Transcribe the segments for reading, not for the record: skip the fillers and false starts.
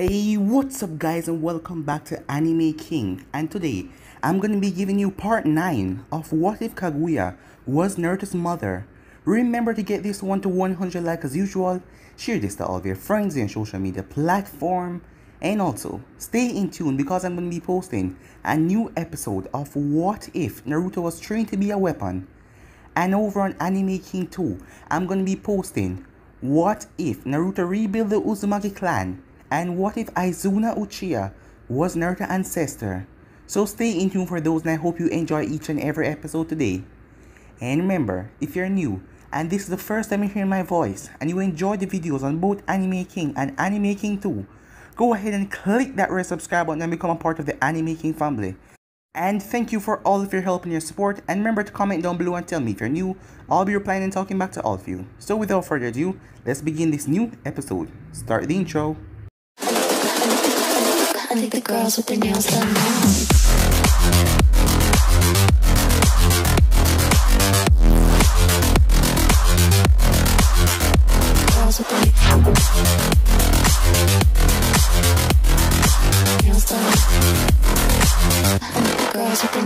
Hey, what's up guys, and welcome back to Anime King. And today I'm gonna be giving you part 9 of What If Kaguya Was Naruto's Mother. Remember to get this one to 100 likes as usual, share this to all of your friends in social media platform, and also stay in tune because I'm gonna be posting a new episode of What If Naruto Was Trained to Be a Weapon. And over on Anime King 2, I'm gonna be posting What If Naruto Rebuilt the Uzumaki clan, and what if Izuna Uchiha was Naruto's ancestor. So stay in tune for those, and I hope you enjoy each and every episode today. And remember, if you're new and this is the first time you're hearing my voice and you enjoy the videos on both Anime King and Anime King 2, go ahead and click that red subscribe button and become a part of the Anime King family. And thank you for all of your help and your support, and remember to comment down below and tell me if you're new. I'll be replying and talking back to all of you. So without further ado, let's begin this new episode. Start the intro. I think the girls with their nails done now. Girls with their nails done. I think the girls with their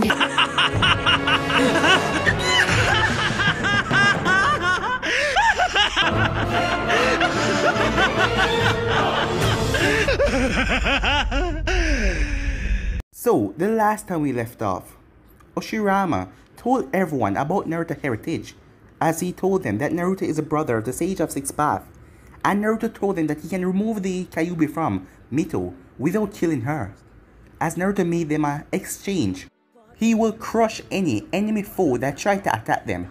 So, the last time we left off, Oshirama told everyone about Naruto's heritage, as he told them that Naruto is a brother of the Sage of Six Paths, and Naruto told them that he can remove the Kyuubi from Mito without killing her. As Naruto made them an exchange, he will crush any enemy foe that tried to attack them.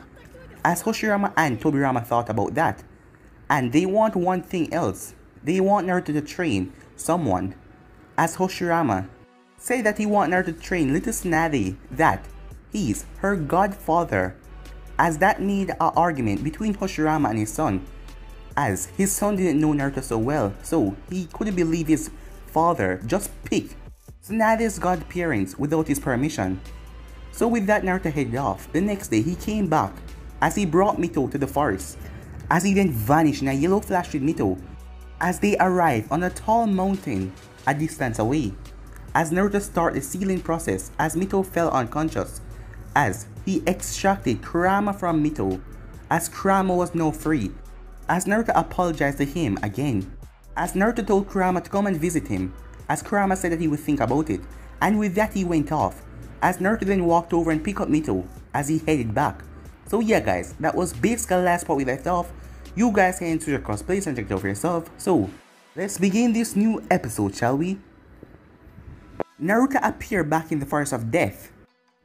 As Hoshirama and Tobirama thought about that, and they want one thing else, they want Naruto to train someone. As Hoshirama say that he want Naruto to train little Tsunade, that he's her godfather, as that made an argument between Hoshirama and his son, as his son didn't know Naruto so well, so he couldn't believe his father just picked Tsunade's godparents without his permission. So with that, Naruto headed off. The next day he came back as he brought Mito to the forest, as he then vanished in a yellow flash with Mito as they arrived on a tall mountain a distance away. As Naruto started the sealing process, as Mito fell unconscious, as he extracted Kurama from Mito, as Kurama was now free, as Naruto apologized to him again, as Naruto told Kurama to come and visit him, as Kurama said that he would think about it, and with that he went off, as Naruto then walked over and picked up Mito as he headed back. So yeah guys, that was basically the last part we left off. You guys can enter your cosplays and check it out for yourself. So let's begin this new episode, shall we? Naruto appeared back in the Forest of Death.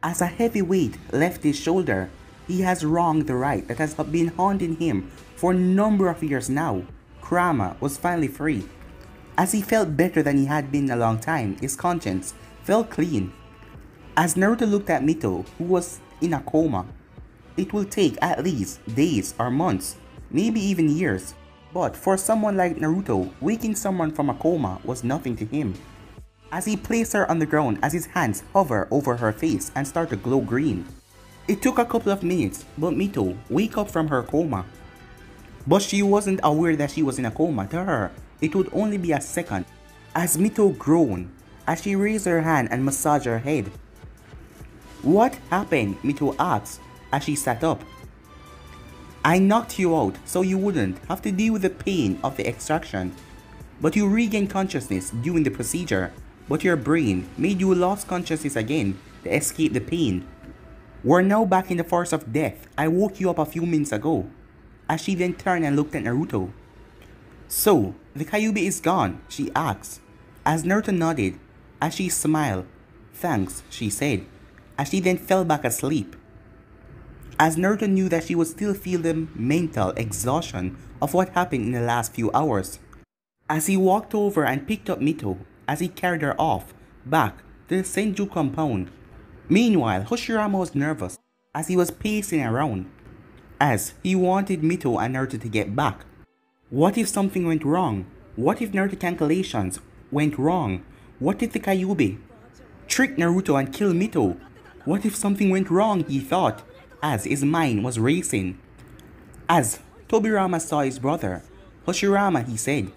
As a heavy weight left his shoulder, he has wronged the right that has been haunting him for a number of years now. Kurama was finally free. As he felt better than he had been in a long time, his conscience felt clean. As Naruto looked at Mito, who was in a coma, it will take at least days or months, maybe even years. But for someone like Naruto, waking someone from a coma was nothing to him. As he placed her on the ground, as his hands hovered over her face and started to glow green. It took a couple of minutes, but Mito wake up from her coma. But she wasn't aware that she was in a coma. To her, it would only be a second. As Mito groaned, as she raised her hand and massaged her head. "What happened?" Mito asked as she sat up. "I knocked you out so you wouldn't have to deal with the pain of the extraction. But you regained consciousness during the procedure. But your brain made you lose consciousness again to escape the pain. We're now back in the Forest of Death. I woke you up a few minutes ago." As she then turned and looked at Naruto. "So, the Kyuubi is gone?" she asked. As Naruto nodded, as she smiled. "Thanks," she said, as she then fell back asleep. As Naruto knew that she would still feel the mental exhaustion of what happened in the last few hours. As he walked over and picked up Mito, as he carried her off, back to the Senju compound. Meanwhile, Hoshirama was nervous, as he was pacing around, as he wanted Mito and Naruto to get back. What if something went wrong? What if Naruto calculations went wrong? What if the Kyuubi tricked Naruto and killed Mito? What if something went wrong, he thought, as his mind was racing. As Tobirama saw his brother, Hoshirama, he said,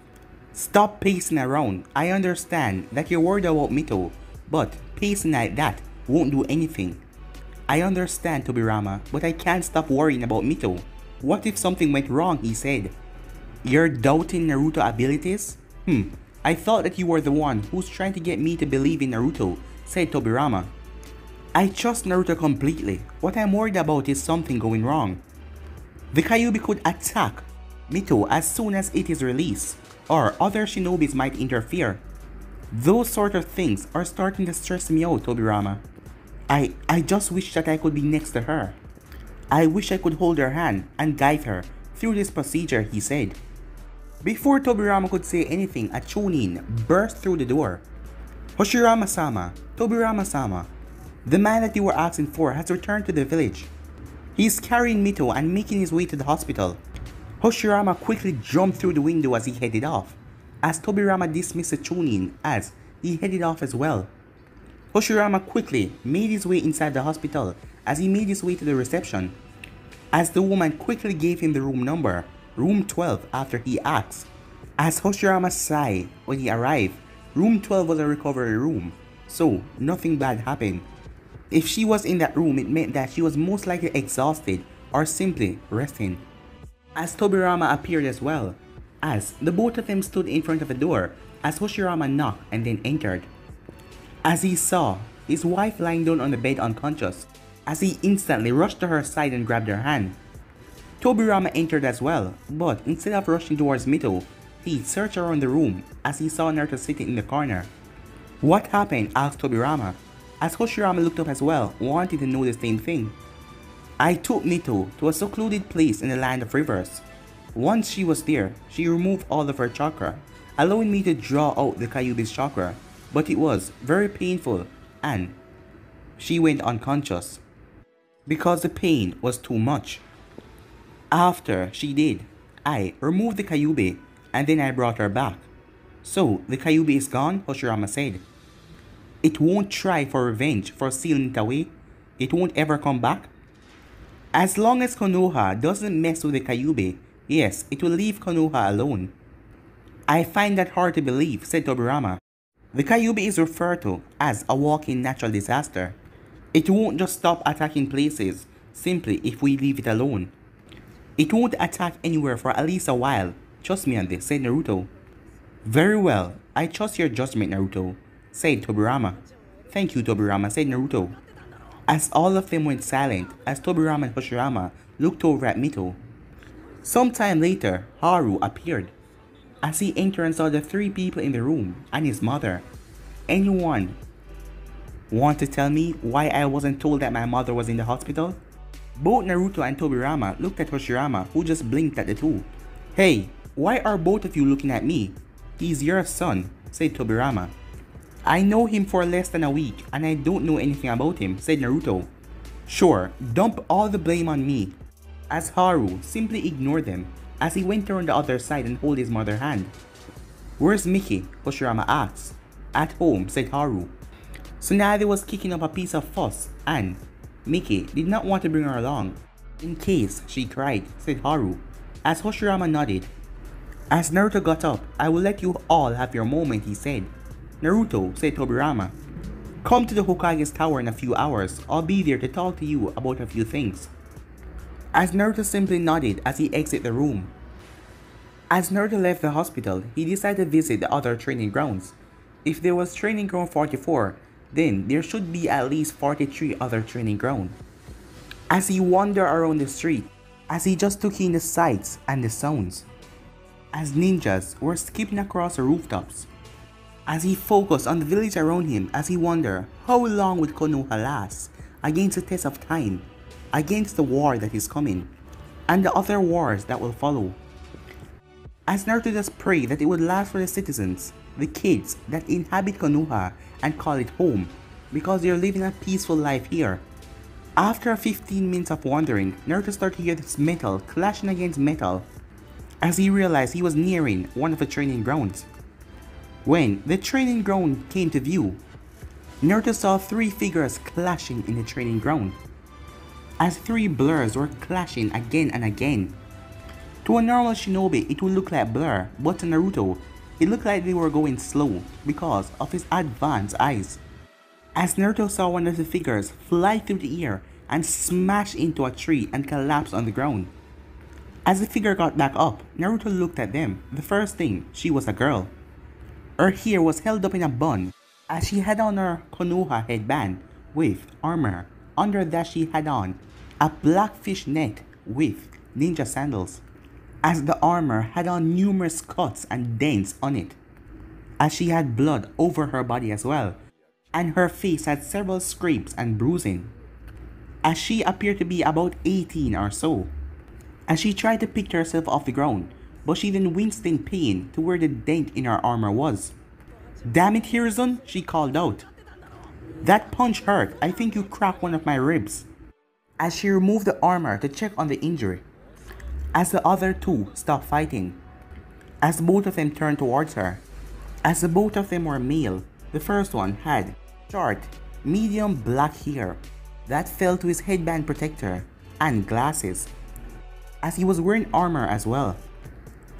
Stop pacing around. I understand that you're worried about Mito, but pacing like that won't do anything. I understand, Tobirama, but I can't stop worrying about Mito. What if something went wrong, he said. You're doubting Naruto abilities? I thought that you were the one who's trying to get me to believe in Naruto, said Tobirama. I trust Naruto completely. What I'm worried about is something going wrong. The Kyuubi could attack Mito as soon as it is released, or other shinobis might interfere. Those sort of things are starting to stress me out, Tobirama. I just wish that I could be next to her. I wish I could hold her hand and guide her through this procedure, he said. Before Tobirama could say anything, a Chunin burst through the door. Hoshirama-sama, Tobirama-sama, the man that you were asking for has returned to the village. He is carrying Mito and making his way to the hospital. Hoshirama quickly jumped through the window as he headed off, as Tobirama dismissed the Chunin as he headed off as well. Hoshirama quickly made his way inside the hospital as he made his way to the reception, as the woman quickly gave him the room number, room 12, after he asked. As Hoshirama sighed when he arrived, room 12 was a recovery room, so nothing bad happened. If she was in that room, it meant that she was most likely exhausted or simply resting. As Tobirama appeared as well, as the both of them stood in front of a door as Hoshirama knocked and then entered. As he saw his wife lying down on the bed unconscious, as he instantly rushed to her side and grabbed her hand. Tobirama entered as well, but instead of rushing towards Mito, he searched around the room as he saw Naruto sitting in the corner. What happened? Asked Tobirama, as Hoshirama looked up as well, wanting to know the same thing. I took Mito to a secluded place in the land of rivers. Once she was there, she removed all of her chakra, allowing me to draw out the Kyuubi's chakra, but it was very painful and she went unconscious because the pain was too much. After she did, I removed the Kyuubi and then I brought her back. So the Kyuubi is gone, Hoshirama said. It won't try for revenge for sealing it away. It won't ever come back. As long as Konoha doesn't mess with the Kyuubi, yes, it will leave Konoha alone. I find that hard to believe, said Tobirama. The Kyuubi is referred to as a walking natural disaster. It won't just stop attacking places simply if we leave it alone. It won't attack anywhere for at least a while. Trust me on this, said Naruto. Very well, I trust your judgment, Naruto, said Tobirama. Thank you, Tobirama, said Naruto. As all of them went silent, as Tobirama and Hoshirama looked over at Mito. Sometime later, Haru appeared. As he entered and saw the three people in the room and his mother. Anyone want to tell me why I wasn't told that my mother was in the hospital? Both Naruto and Tobirama looked at Hoshirama, who just blinked at the two. Hey, why are both of you looking at me? He's your son, said Tobirama. I know him for less than a week and I don't know anything about him, said Naruto. Sure, dump all the blame on me. As Haru simply ignored them as he went around the other side and held his mother's hand. Where's Miki? Hoshirama asked. At home, said Haru. Tsunade was kicking up a piece of fuss and Miki did not want to bring her along, in case she cried, said Haru, as Hoshirama nodded. As Naruto got up, I will let you all have your moment, he said. Naruto, said Tobirama. Come to the Hokage's tower in a few hours. I'll be there to talk to you about a few things. As Naruto simply nodded as he exited the room. As Naruto left the hospital, he decided to visit the other training grounds. If there was training ground 44, then there should be at least 43 other training grounds. As he wandered around the street, as he just took in the sights and the sounds, as ninjas were skipping across the rooftops, as he focused on the village around him, as he wondered how long would Konoha last against the test of time, against the war that is coming, and the other wars that will follow. As Naruto just prayed that it would last for the citizens, the kids that inhabit Konoha and call it home, because they are living a peaceful life here. After 15 minutes of wandering, Naruto started to hear this metal clashing against metal, as he realized he was nearing one of the training grounds. When the training ground came to view, Naruto saw three figures clashing in the training ground, as three blurs were clashing again and again. To a normal shinobi, it would look like blur, but to Naruto, It looked like they were going slow because of his advanced eyes. As Naruto saw one of the figures fly through the air and smash into a tree and collapse on the ground. As the figure got back up, Naruto looked at them. The first thing, she was a girl. Her hair was held up in a bun as she had on her Konoha headband with armor. Under that she had on a black fish net with ninja sandals. As the armor had on numerous cuts and dents on it. As she had blood over her body as well. And her face had several scrapes and bruising. As she appeared to be about 18 or so. As she tried to pick herself off the ground, but she then winced in pain to where the dent in her armor was. "Damn it, Hiruzen," she called out. "That punch hurt. I think you cracked one of my ribs." As she removed the armor to check on the injury. As the other two stopped fighting. As both of them turned towards her. As the both of them were male, the first one had short, medium black hair that fell to his headband protector and glasses. As he was wearing armor as well.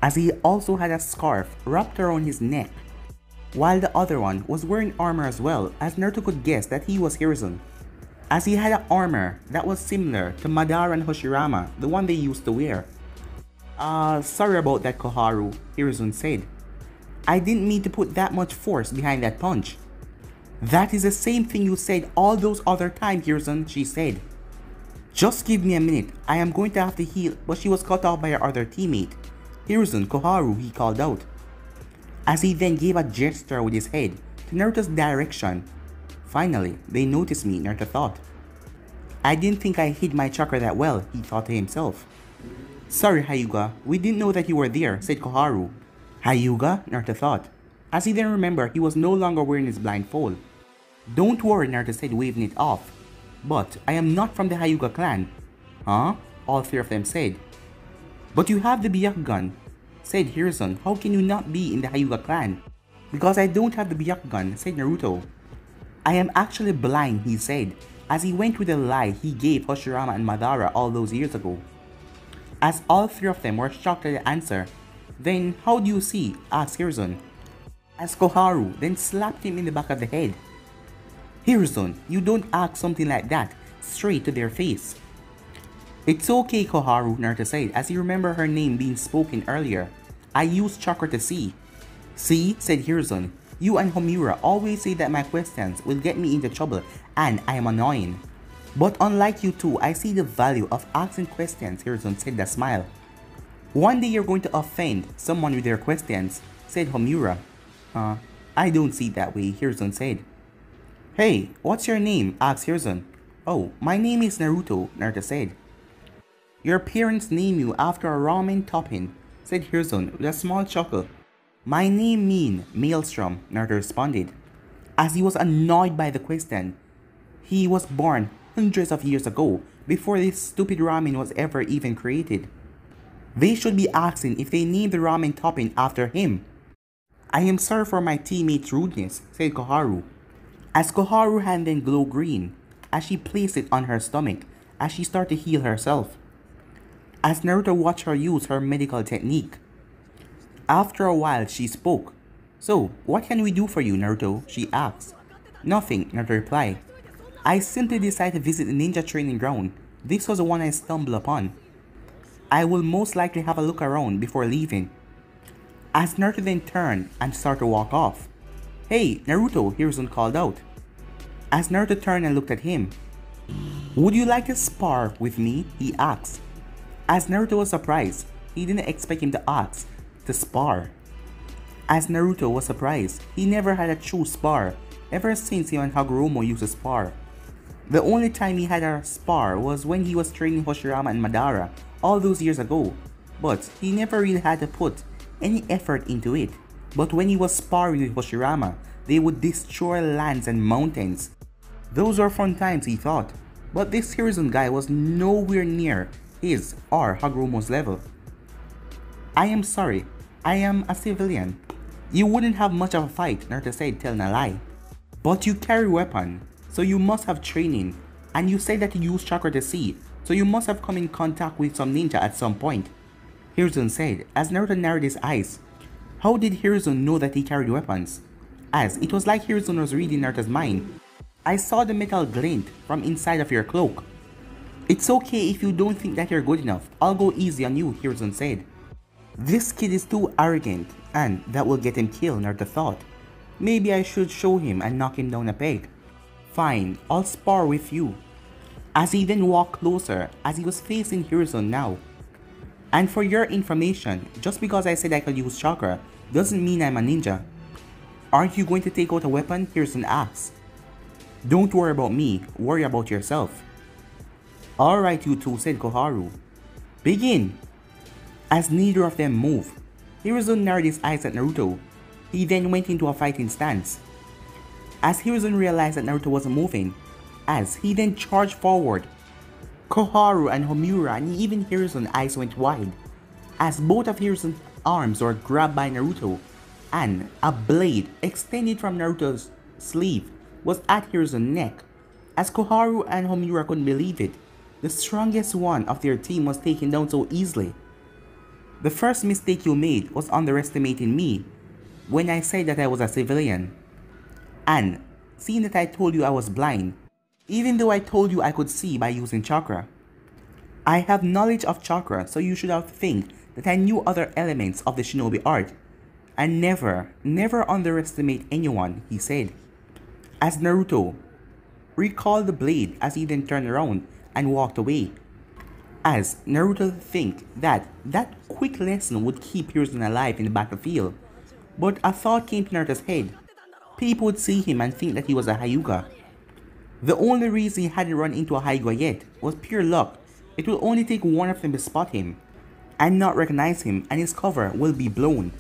As he also had a scarf wrapped around his neck. While the other one was wearing armor as well, as Naruto could guess that he was Hiruzen. As he had an armor that was similar to Madara and Hoshirama, the one they used to wear. Sorry about that, Koharu," Hiruzen said. "I didn't mean to put that much force behind that punch." "That is the same thing you said all those other times, Hiruzen," she said. "Just give me a minute, I am going to have to heal," but she was cut off by her other teammate. "Hiruzen, Koharu," he called out. As he then gave a gesture with his head to Naruto's direction. "Finally, they noticed me," Naruto thought. "I didn't think I hid my chakra that well," he thought to himself. "Sorry, Hyuga, we didn't know that you were there," said Koharu. "Hyuga?" Naruto thought. As he then remembered, he was no longer wearing his blindfold. "Don't worry," Naruto said, waving it off. "But I am not from the Hyuga clan." "Huh?" all three of them said. "But you have the Byakugan," said Hiruzen. "How can you not be in the Hyuga clan?" "Because I don't have the Byakugan," said Naruto. "I am actually blind," he said, as he went with the lie he gave Hoshirama and Madara all those years ago. As all three of them were shocked at the answer. "Then how do you see?" asked Hiruzen. As Koharu then slapped him in the back of the head. "Hiruzen, you don't ask something like that straight to their face." "It's okay, Koharu," Naruto said, as he remembered her name being spoken earlier. "I used chakra to see." "See," said Hiruzen, "you and Homura always say that my questions will get me into trouble and I am annoying. But unlike you two, I see the value of asking questions," Hiruzen said with a smile. "One day you're going to offend someone with your questions," said Homura. I don't see it that way," Hiruzen said. "Hey, what's your name?" asked Hiruzen. "Oh, my name is Naruto," Naruto said. "Your parents name you after a ramen topping," said Hiruzen with a small chuckle. "My name mean Maelstrom," Naruto responded, as he was annoyed by the question. He was born hundreds of years ago, before this stupid ramen was ever even created. They should be asking if they named the ramen topping after him. "I am sorry for my teammate's rudeness," said Koharu. As Koharu's hand then glowed green, as she placed it on her stomach, as she started to heal herself. As Naruto watched her use her medical technique. After a while, she spoke. "So, what can we do for you, Naruto?" she asked. "Nothing," Naruto replied. "I simply decided to visit the ninja training ground. This was the one I stumbled upon. I will most likely have a look around before leaving." As Naruto then turned and started to walk off. "Hey, Naruto," Hiruzen called out. As Naruto turned and looked at him. "Would you like to spar with me?" he asked. As Naruto was surprised, he didn't expect him to ask to spar. As Naruto was surprised, he never had a true spar ever since he and Hagoromo used to spar. The only time he had a spar was when he was training Hoshirama and Madara all those years ago, but he never really had to put any effort into it. But when he was sparring with Hoshirama, they would destroy lands and mountains. Those were fun times, he thought, but this Hiruzen guy was nowhere near his or Hagoromo's level. "I am sorry, I am a civilian. You wouldn't have much of a fight," Naruto said, telling a lie. "But you carry weapon, so you must have training, and you said that you use chakra to see, so you must have come in contact with some ninja at some point," Hiruzen said, as Naruto narrowed his eyes. How did Hiruzen know that he carried weapons? As it was like Hiruzen was reading Naruto's mind. I saw the metal glint from inside of your cloak. It's okay if you don't think that you're good enough. I'll go easy on you, Hiruzen said. This kid is too arrogant, and that will get him killed, Naruto thought. Maybe I should show him and knock him down a peg. Fine, I'll spar with you. As he then walked closer, as he was facing Hiruzen now. And for your information, just because I said I could use chakra, doesn't mean I'm a ninja. Aren't you going to take out a weapon? Hiruzen asked. Don't worry about me, worry about yourself. Alright you two, said Koharu. Begin! As neither of them moved, Hiruzen narrowed his eyes at Naruto. He then went into a fighting stance. As Hiruzen realized that Naruto wasn't moving, as he then charged forward, Koharu and Homura and even Hiruzen's eyes went wide, as both of Hiruzen's arms were grabbed by Naruto, and a blade extended from Naruto's sleeve was at Hiruzen's neck. As Koharu and Homura couldn't believe it, the strongest one of their team was taken down so easily. The first mistake you made was underestimating me when I said that I was a civilian. And seeing that I told you I was blind, even though I told you I could see by using chakra. I have knowledge of chakra, so you should have think that I knew other elements of the shinobi art. And never underestimate anyone, he said. As Naruto recalled the blade as he then turned around and walked away. As Naruto think that quick lesson would keep Hiruzen alive in the battlefield. But a thought came to Naruto's head. People would see him and think that he was a Hyuga. The only reason he hadn't run into a Hyuga yet was pure luck. It will only take one of them to spot him and not recognize him, and his cover will be blown.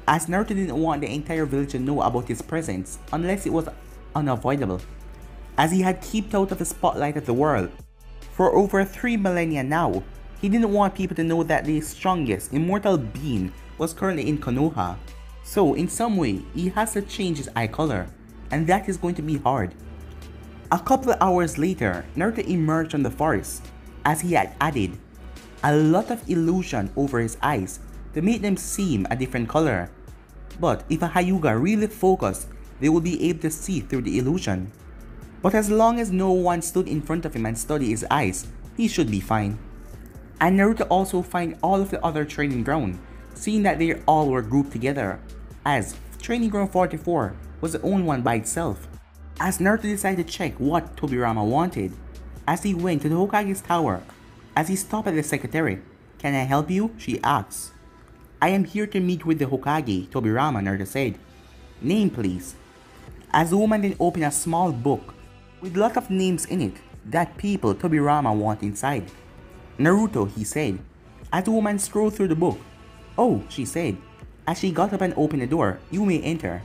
As Naruto didn't want the entire village to know about his presence unless it was unavoidable, as he had kept out of the spotlight of the world for over 3 millennia now. He didn't want people to know that the strongest immortal being was currently in Konoha. So in some way, he has to change his eye color, and that is going to be hard. A couple of hours later, Naruto emerged from the forest, as he had added a lot of illusion over his eyes to make them seem a different color. But if a Hyuga really focused, they would be able to see through the illusion. But as long as no one stood in front of him and studied his eyes, he should be fine. And Naruto also found all of the other training ground, seeing that they all were grouped together, as training ground 44 was the only one by itself. As Naruto decided to check what Tobirama wanted, as he went to the Hokage's tower, as he stopped at the secretary. Can I help you? She asked. I am here to meet with the Hokage, Tobirama, Naruto said. Name please. As the woman then opened a small book with a lot of names in it that people Tobirama want inside. Naruto, he said, as the woman scrolled through the book. Oh, she said, as she got up and opened the door. You may enter.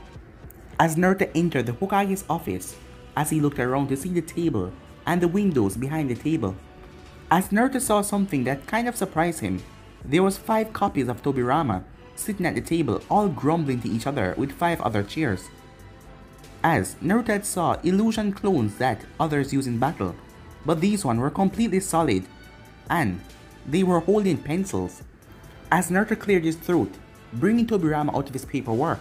As Naruto entered the Hokage's office, as he looked around to see the table and the windows behind the table. As Naruto saw something that kind of surprised him, there was 5 copies of Tobirama sitting at the table, all grumbling to each other with 5 other chairs. As Naruto had saw illusion clones that others use in battle, but these ones were completely solid, and they were holding pencils. As Naruto cleared his throat, bringing Tobirama out of his paperwork.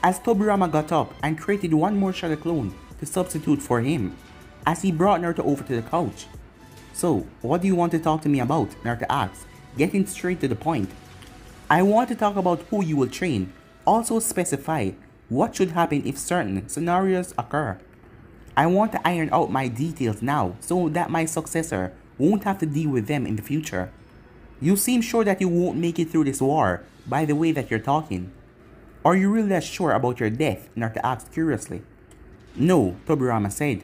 As Tobirama got up and created one more shadow clone to substitute for him, as he brought Naruto over to the couch. So, what do you want to talk to me about? Naruto asked, getting straight to the point. I want to talk about who you will train. Also specify what should happen if certain scenarios occur. I want to iron out my details now so that my successor won't have to deal with them in the future. You seem sure that you won't make it through this war by the way that you're talking. Are you really that sure about your death? Naruto asked curiously. No, Tobirama said.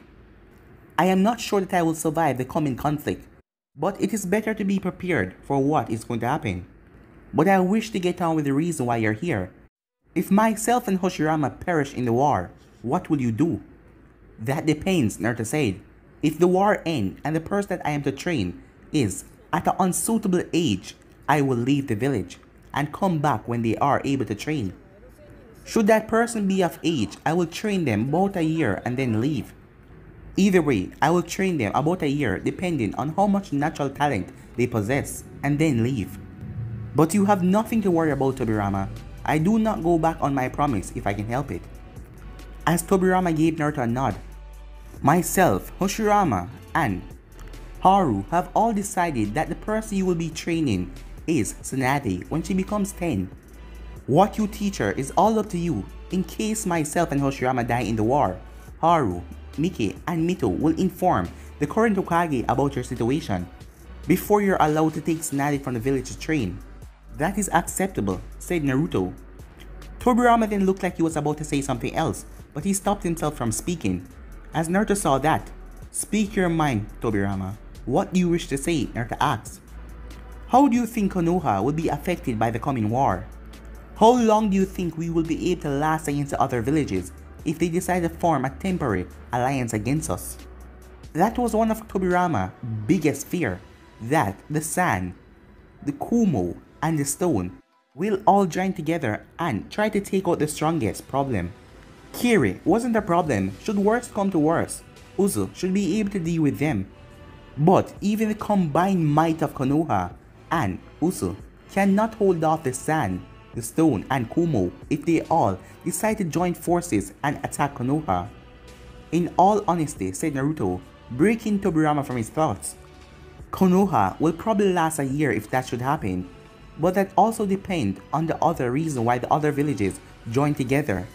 I am not sure that I will survive the coming conflict, but it is better to be prepared for what is going to happen. But I wish to get on with the reason why you're here. If myself and Hoshirama perish in the war, what will you do? That depends, Naruto said. If the war ends and the person that I am to train is at an unsuitable age, I will leave the village and come back when they are able to train. Should that person be of age, I will train them about a year and then leave. Either way, I will train them about a year depending on how much natural talent they possess and then leave. But you have nothing to worry about, Tobirama. I do not go back on my promise if I can help it. As Tobirama gave Naruto a nod, myself, Hoshirama, and Haru have all decided that the person you will be training is Tsunade when she becomes 10. What you teach her is all up to you. In case myself and Hoshirama die in the war, Haru, Miki, and Mito will inform the current Hokage about your situation before you're allowed to take Tsunade from the village to train. That is acceptable, said Naruto. Tobirama then looked like he was about to say something else, but he stopped himself from speaking. As Naruto saw that, speak your mind, Tobirama. What do you wish to say? Naruto asked. How do you think Konoha will be affected by the coming war? How long do you think we will be able to last against the other villages if they decide to form a temporary alliance against us? That was one of Tobirama's biggest fear, that the sand, the Kumo, and the stone will all join together and try to take out the strongest problem. Kiri wasn't a problem. Should worst come to worst, Uzu should be able to deal with them. But even the combined might of Konoha and Uzu cannot hold off the sand, the stone, and Kumo if they all decide to join forces and attack Konoha. In all honesty, said Naruto, breaking Tobirama from his thoughts, Konoha will probably last a year if that should happen, but that also depends on the other reason why the other villages join together.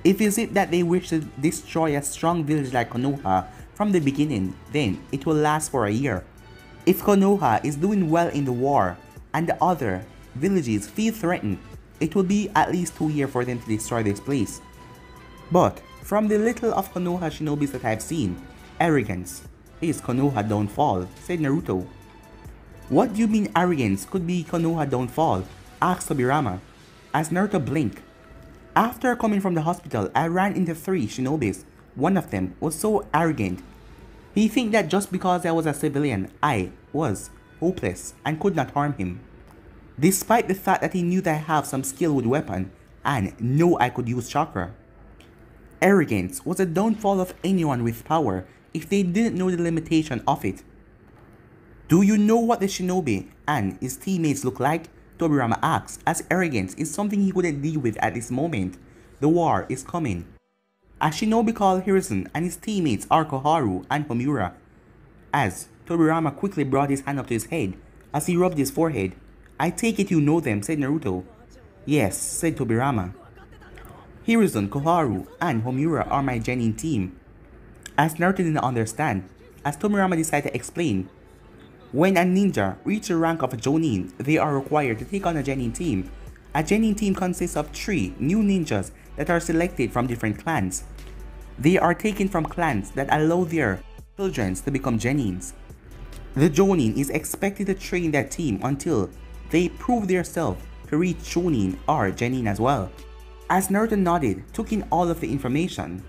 If is it that they wish to destroy a strong village like Konoha from the beginning, then it will last for a year. If Konoha is doing well in the war and the other villages feel threatened, it will be at least 2 years for them to destroy this place. But from the little of Konoha shinobis that I've seen, arrogance is Konoha downfall, said Naruto. What do you mean arrogance could be Konoha downfall? Asked Tobirama. As Naruto blinked. After coming from the hospital, I ran into 3 shinobis. One of them was so arrogant. He think that just because I was a civilian, I was hopeless and could not harm him. Despite the fact that he knew that I have some skill with weapon and know I could use chakra. Arrogance was a downfall of anyone with power if they didn't know the limitation of it. Do you know what the shinobi and his teammates look like? Tobirama asked, as arrogance is something he couldn't deal with at this moment. The war is coming. A shinobi called Hiruzen and his teammates are Koharu and Homura. As Tobirama quickly brought his hand up to his head as he rubbed his forehead. I take it you know them, said Naruto. Yes, said Tobirama. Hiruzen, Koharu, and Homura are my genin team. As Naruto didn't understand, as Tobirama decided to explain, when a ninja reaches the rank of a jonin, they are required to take on a genin team. A genin team consists of 3 new ninjas that are selected from different clans. They are taken from clans that allow their children to become genins. The jonin is expected to train that team until they prove themselves to reach shonin or genin as well. As Naruto nodded, took in all of the information.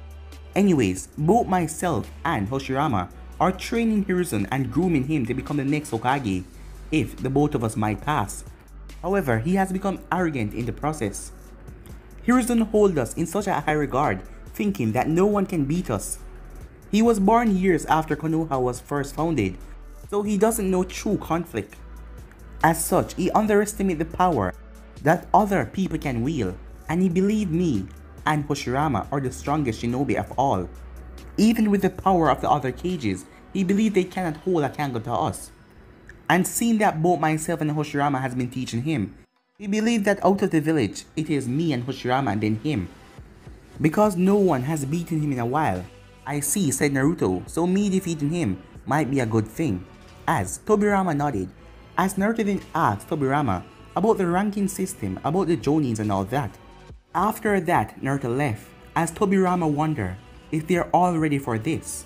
Anyways, both myself and Hoshirama are training Hiruzen and grooming him to become the next Hokage, if the both of us might pass. However, he has become arrogant in the process. Hiruzen holds us in such a high regard, thinking that no one can beat us. He was born years after Konoha was first founded, so he doesn't know true conflict. As such, he underestimates the power that other people can wield, and he believed me and Hoshirama are the strongest shinobi of all. Even with the power of the other cages, he believed they cannot hold a candle to us. And seeing that both myself and Hoshirama has been teaching him, he believed that out of the village, it is me and Hoshirama and then him. Because no one has beaten him in a while, I see, said Naruto, so me defeating him might be a good thing. As Tobirama nodded, as Naruto then asked Tobirama about the ranking system, about the jonins and all that. After that, Naruto left, as Tobirama wondered if they are all ready for this.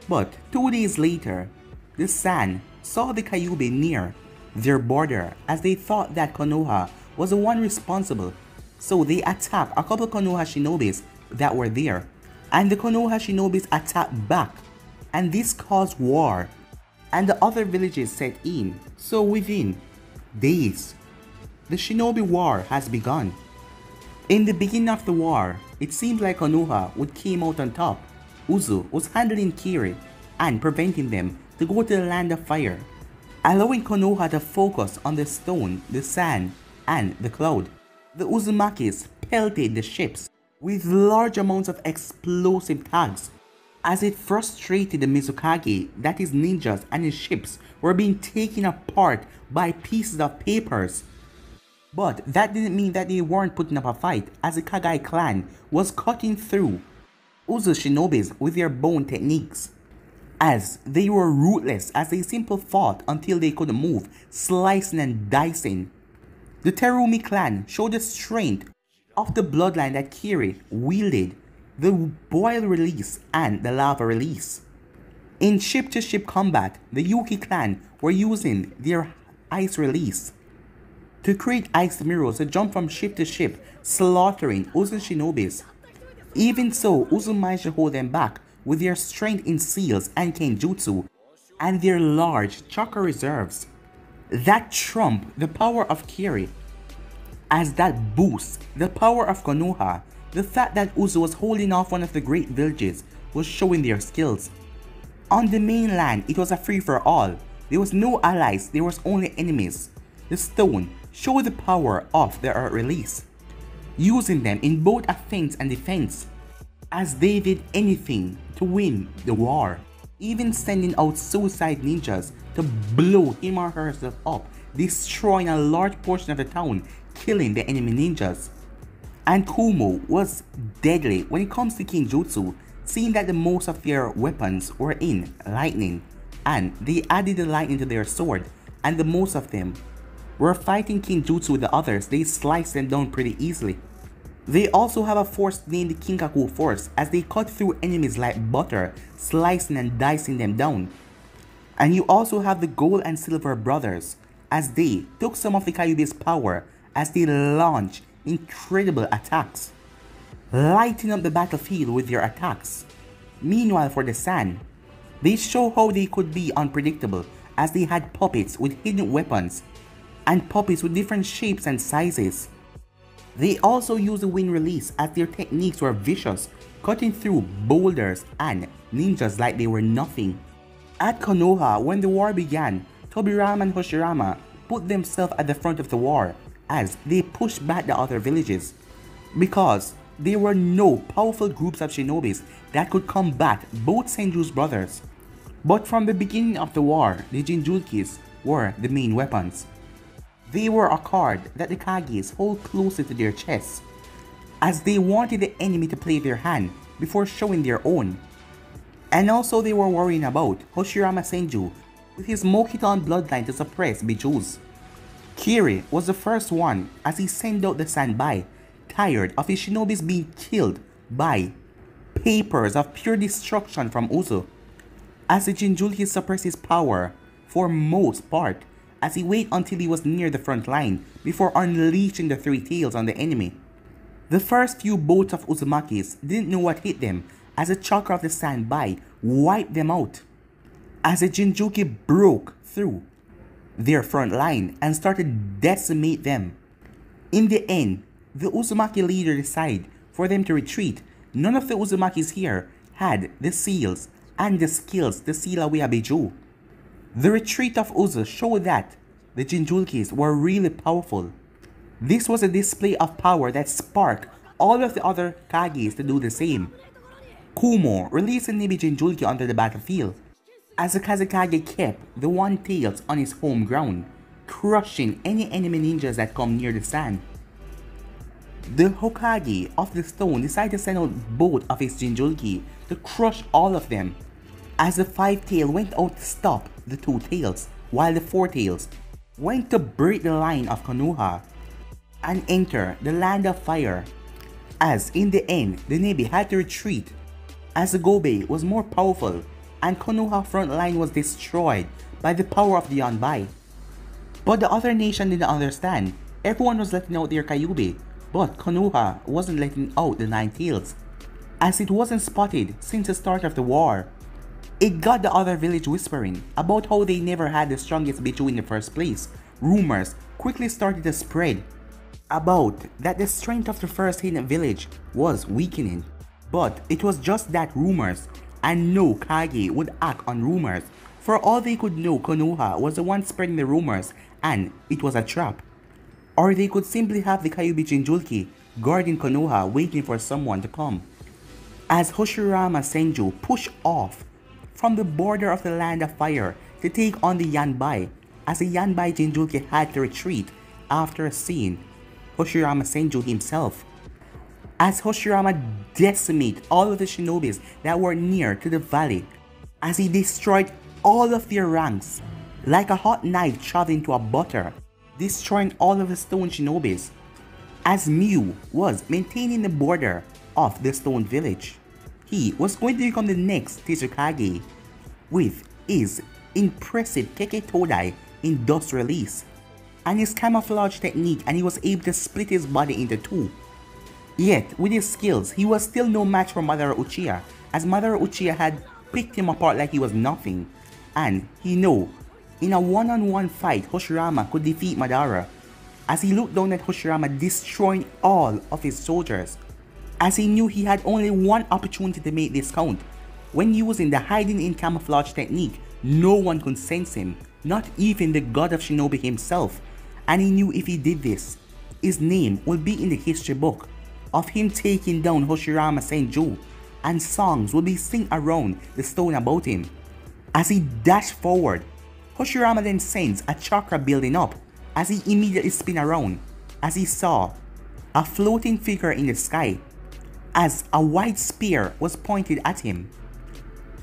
But 2 days later, the San saw the Kyuubi near their border as they thought that Konoha was the one responsible, so they attacked a couple Konoha shinobis that were there, and the Konoha shinobis attacked back, and this caused war, and the other villages set in, so within days, the shinobi war has begun. In the beginning of the war, it seemed like Konoha would came out on top. Uzu was handling Kiri and preventing them to go to the land of fire, allowing Konoha to focus on the stone, the sand, and the cloud. The Uzumakis pelted the ships with large amounts of explosive tags as it frustrated the Mizukage that his ninjas and his ships were being taken apart by pieces of papers. But that didn't mean that they weren't putting up a fight, as the Kagai clan was cutting through Uzu shinobis with their bone techniques, as they were ruthless as they simply fought until they couldn't move, slicing and dicing. The Terumi clan showed the strength of the bloodline that Kiri wielded, the boil release and the lava release. In ship-to-ship combat, the Yuki clan were using their ice release to create ice mirrors to jump from ship to ship, slaughtering Uzu shinobis. Even so, Uzu managed to hold them back with their strength in seals and kenjutsu and their large chakra reserves. That trumped the power of Kiri, as that boosts the power of Konoha. The fact that Uzu was holding off one of the great villages was showing their skills. On the mainland, it was a free-for-all. There was no allies, there was only enemies. The stone showed the power of the earth release, using them in both offense and defense, as they did anything to win the war, even sending out suicide ninjas to blow him or herself up, destroying a large portion of the town, killing the enemy ninjas. And Kumo was deadly when it comes to Kinjutsu, seeing that the most of their weapons were in lightning, and they added the lightning to their sword, and the most of them were fighting Kinjutsu with the others. They sliced them down pretty easily. They also have a force named the Kinkaku Force, as they cut through enemies like butter, slicing and dicing them down. And you also have the Gold and Silver Brothers, as they took some of the Kyuubi's power as they launched incredible attacks, lighting up the battlefield with their attacks. Meanwhile, for the Sand, they show how they could be unpredictable, as they had puppets with hidden weapons and puppets with different shapes and sizes. They also used the wind release, as their techniques were vicious, cutting through boulders and ninjas like they were nothing. At Konoha, when the war began, Tobirama and Hoshirama put themselves at the front of the war as they pushed back the other villages, because there were no powerful groups of shinobis that could combat both Senju's brothers. But from the beginning of the war, the Jinjulkis were the main weapons. They were a card that the Kages hold closer to their chests, as they wanted the enemy to play their hand before showing their own. And also they were worrying about Hoshirama Senju with his Mokiton bloodline to suppress Bijus. Kiri was the first one, as he sent out the Sanbai, tired of his shinobis being killed by papers of pure destruction from Uzu, as the Jinjulki suppressed his power for most part, as he waited until he was near the front line before unleashing the three tails on the enemy. The first few boats of Uzumakis didn't know what hit them, as the chakra of the Sanbai wiped them out, as the Jinjuki broke through their front line and started to decimate them. In the end, the Uzumaki leader decided for them to retreat. None of the Uzumakis here had the seals and the skills to seal away a Biju. The retreat of Uzu showed that the Jinjulkis were really powerful. This was a display of power that sparked all of the other Kages to do the same. Kumo released a Nibi Jinjulki onto the battlefield, as the Kazekage kept the One Tails on his home ground, crushing any enemy ninjas that come near the Sand. The Hokage of the Stone decided to send out both of his Jinjulki to crush all of them, as the Five Tail went out to stop the Two Tails, while the Four Tails went to break the line of Konoha and enter the Land of Fire, as in the end the Navy had to retreat as the Gobe was more powerful and Konoha front line was destroyed by the power of the Yanbai. But the other nation didn't understand. Everyone was letting out their Kyuubi, but Konoha wasn't letting out the Nine Tails, as it wasn't spotted since the start of the war. It got the other village whispering about how they never had the strongest Biju in the first place. Rumors quickly started to spread about that the strength of the first hidden village was weakening. But it was just that rumors, and no Kage would act on rumors. For all they could know, Konoha was the one spreading the rumors, and it was a trap. Or they could simply have the Kyuubi Jinchuriki guarding Konoha waiting for someone to come. As Hoshirama Senju pushed off from the border of the Land of Fire to take on the Yanbai, as the Yanbai Jinchuriki had to retreat after seeing Hoshirama Senju himself. As Hoshirama decimated all of the shinobis that were near to the valley, as he destroyed all of their ranks, like a hot knife shoved into a butter, destroying all of the stone shinobis, as Mew was maintaining the border of the stone village. He was going to become the next Tetsukage with his impressive Keke Todai in Dust Release and his camouflage technique, and he was able to split his body into two. Yet, with his skills, he was still no match for Madara Uchiha, as Madara Uchiha had picked him apart like he was nothing, and he knew in a one-on-one fight Hoshirama could defeat Madara, as he looked down at Hoshirama destroying all of his soldiers, as he knew he had only one opportunity to make this count. When using the hiding in camouflage technique, no one could sense him, not even the god of shinobi himself, and he knew if he did this, his name would be in the history book of him taking down Hoshirama Senju, and songs would be sing around the stone about him. As he dashed forward, Hoshirama then sensed a chakra building up, as he immediately spun around, as he saw a floating figure in the sky, as a white spear was pointed at him.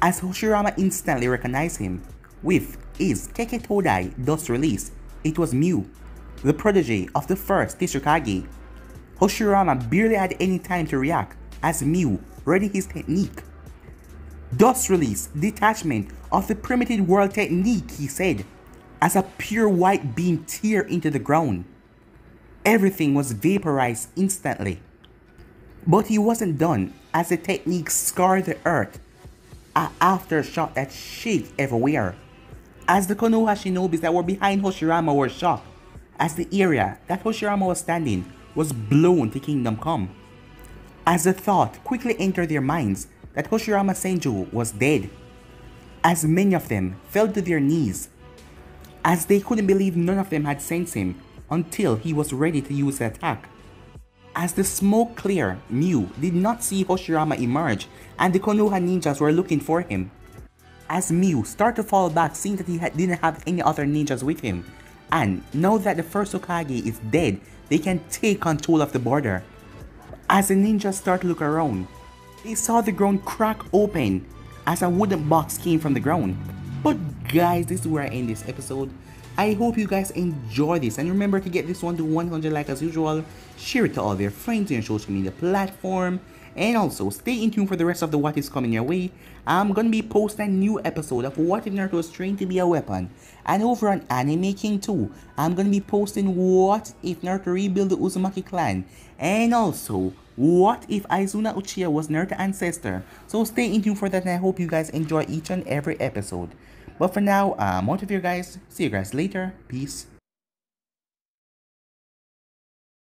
As Hoshirama instantly recognized him with his Keke Todai Dust Release, it was Mew, the protege of the first Tetsukage. Hoshirama barely had any time to react as Mew readied his technique. Dust Release, detachment of the primitive world technique, he said, as a pure white beam tear into the ground. Everything was vaporized instantly. But he wasn't done, as the technique scarred the earth, an aftershock that shook everywhere. As the Konoha shinobis that were behind Hoshirama were shocked, as the area that Hoshirama was standing was blown to Kingdom Come. As the thought quickly entered their minds that Hoshirama Senju was dead, as many of them fell to their knees, as they couldn't believe none of them had sensed him until he was ready to use the attack. As the smoke cleared, Mew did not see Hoshirama emerge, and the Konoha ninjas were looking for him. As Mew started to fall back, seeing that he didn't have any other ninjas with him, and now that the first Hokage is dead, they can take control of the border. As the ninjas started to look around, they saw the ground crack open as a wooden box came from the ground. But guys, this is where I end this episode. I hope you guys enjoy this, and remember to get this one to 100 likes as usual, share it to all their friends on your social media platform, and also stay in tune for the rest of the what is coming your way. I'm gonna be posting a new episode of What If Naruto Was Trained to Be a Weapon, and over on Anime King 2, I'm gonna be posting What If Naruto Rebuild the Uzumaki clan, and also What If Aizuna Uchiha was Naruto's ancestor. So stay in tune for that, and I hope you guys enjoy each and every episode. But for now, I'm out of here guys. See you guys later. Peace.